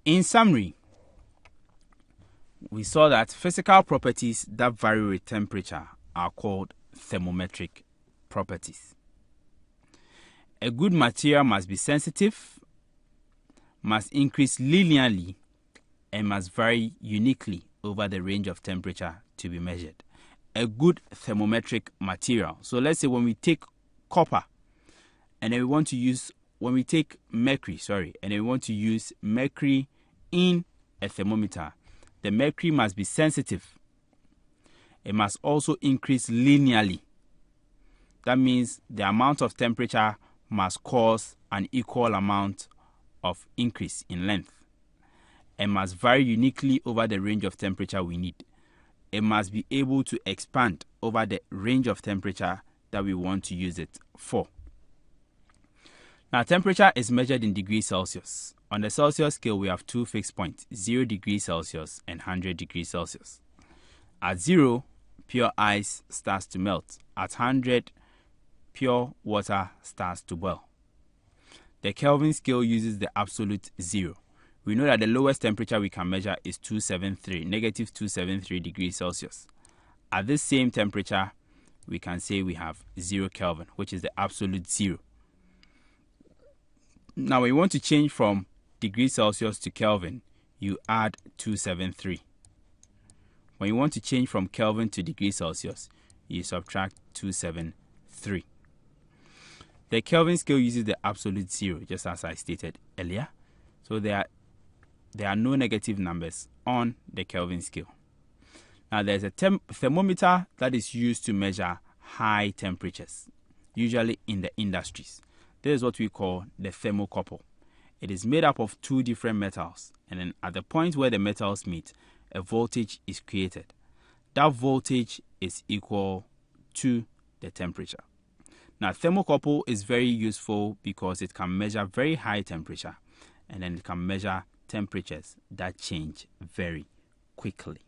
In summary, we saw that physical properties that vary with temperature are called thermometric properties. A good material must be sensitive, must increase linearly, and must vary uniquely over the range of temperature to be measured. A good thermometric material. So let's say when we take copper and then we want to use, when we take mercury, and then we want to use mercury in a thermometer, the mercury must be sensitive. It must also increase linearly. That means the amount of temperature must cause an equal amount of increase in length. It must vary uniquely over the range of temperature we need. It must be able to expand over the range of temperature that we want to use it for. Now, temperature is measured in degrees Celsius. On the Celsius scale, we have two fixed points, 0 degrees Celsius and 100 degrees Celsius. At 0, pure ice starts to melt. At 100, pure water starts to boil. The Kelvin scale uses the absolute 0. We know that the lowest temperature we can measure is negative 273 degrees Celsius. At this same temperature, we can say we have 0 Kelvin, which is the absolute 0. Now, when you want to change from degrees Celsius to Kelvin, you add 273. When you want to change from Kelvin to degrees Celsius, you subtract 273. The Kelvin scale uses the absolute 0, just as I stated earlier. So there are no negative numbers on the Kelvin scale. Now, there's a thermometer that is used to measure high temperatures, usually in the industries. This is what we call the thermocouple. It is made up of two different metals, and then at the point where the metals meet, a voltage is created. That voltage is equal to the temperature. Now, thermocouple is very useful because it can measure very high temperature, and then it can measure temperatures that change very quickly.